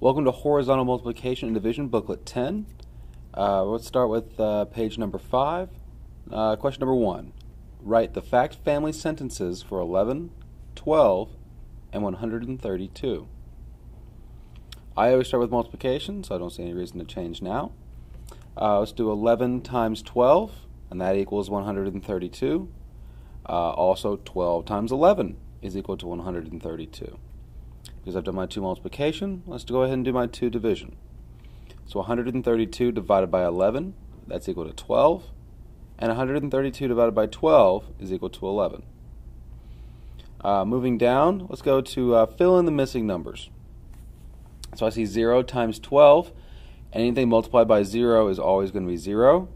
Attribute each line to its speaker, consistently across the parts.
Speaker 1: Welcome to Horizontal Multiplication and Division Booklet 10. Let's start with page number 5. Question number 1. Write the fact family sentences for 11, 12, and 132. I always start with multiplication, so I don't see any reason to change now. Let's do 11 times 12, and that equals 132. Also, 12 times 11 is equal to 132. Because I've done my 2 multiplication, let's go ahead and do my 2 division. So 132 divided by 11, that's equal to 12. And 132 divided by 12 is equal to 11. Moving down, let's go to fill in the missing numbers. So I see 0 times 12. Anything multiplied by 0 is always going to be 0.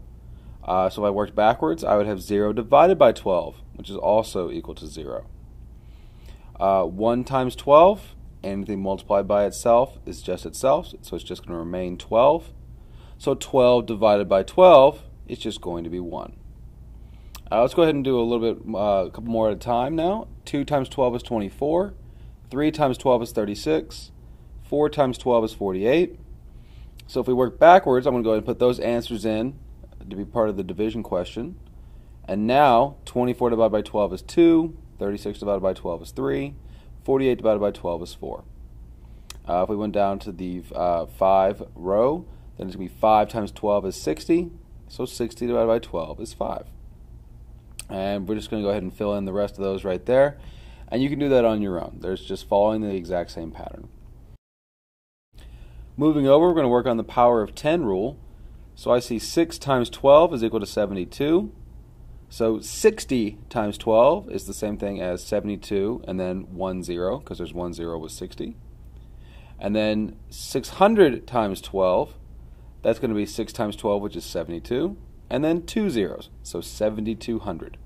Speaker 1: So if I worked backwards, I would have 0 divided by 12, which is also equal to 0. 1 times 12, anything multiplied by itself is just itself, so it's just going to remain 12. So 12 divided by 12 is just going to be 1. Let's go ahead and do a couple more at a time now. 2 times 12 is 24. 3 times 12 is 36. 4 times 12 is 48. So if we work backwards, I'm going to go ahead and put those answers in to be part of the division question. And now 24 divided by 12 is 2. 36 divided by 12 is 3. 48 divided by 12 is 4. If we went down to the 5 row, then it's going to be 5 times 12 is 60. So 60 divided by 12 is 5. And we're just going to go ahead and fill in the rest of those right there. And you can do that on your own. There's just following the exact same pattern. Moving over, we're going to work on the power of 10 rule. So I see 6 times 12 is equal to 72. So 60 times 12 is the same thing as 72 and then 1 0, because there's 1 0 with 60. And then 600 times 12, that's going to be 6 times 12, which is 72. And then 2 zeros, so 7,200.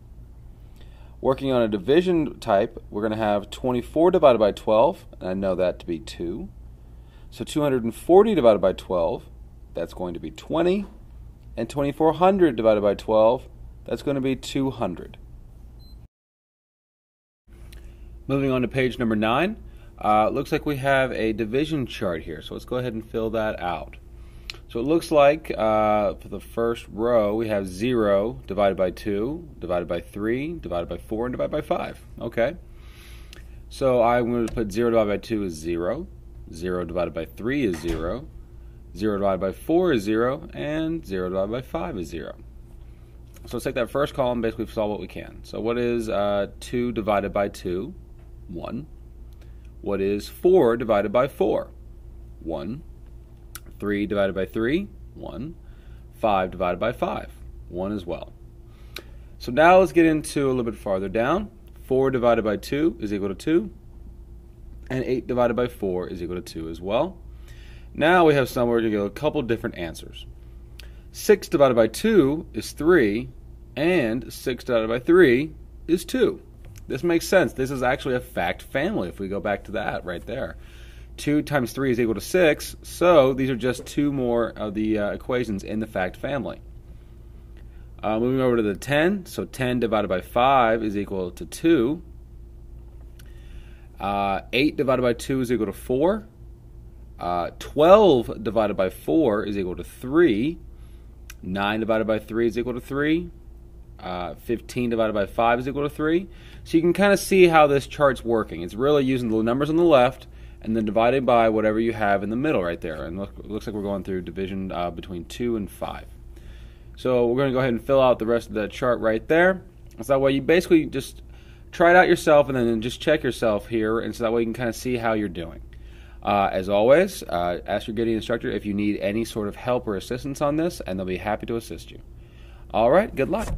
Speaker 1: Working on a division type, we're going to have 24 divided by 12, and I know that to be 2. So 240 divided by 12, that's going to be 20. And 2400 divided by 12, that's going to be 200. Moving on to page number 9. Looks like we have a division chart here, so let's go ahead and fill that out. So it looks like for the first row we have 0 divided by 2, divided by 3, divided by 4, and divided by 5. Okay. So I'm going to put 0 divided by 2 is 0, 0 divided by 3 is 0, 0 divided by 4 is 0, and 0 divided by 5 is 0. So let's take that first column, basically solve what we can. So what is 2 divided by 2? 1. What is 4 divided by 4? 1. 3 divided by 3? 1. 5 divided by 5? 1 as well. So now let's get into a little bit farther down. 4 divided by 2 is equal to 2. And 8 divided by 4 is equal to 2 as well. Now we have somewhere to get a couple different answers. 6 divided by 2 is 3, and 6 divided by 3 is 2. This makes sense. This is actually a fact family if we go back to that right there. 2 times 3 is equal to 6, so these are just 2 more of the equations in the fact family. Moving over to the 10, so 10 divided by 5 is equal to 2. 8 divided by 2 is equal to 4. 12 divided by 4 is equal to 3. 9 divided by 3 is equal to 3. 15 divided by 5 is equal to 3. So you can kind of see how this chart's working. It's really using the numbers on the left and then divided by whatever you have in the middle right there. And it looks like we're going through division between 2 and 5. So we're going to go ahead and fill out the rest of that chart right there. So that way you basically just try it out yourself and then just check yourself here, and so that way you can kind of see how you're doing. As always, ask your Gideon instructor if you need any sort of help or assistance on this, and they'll be happy to assist you. All right, good luck.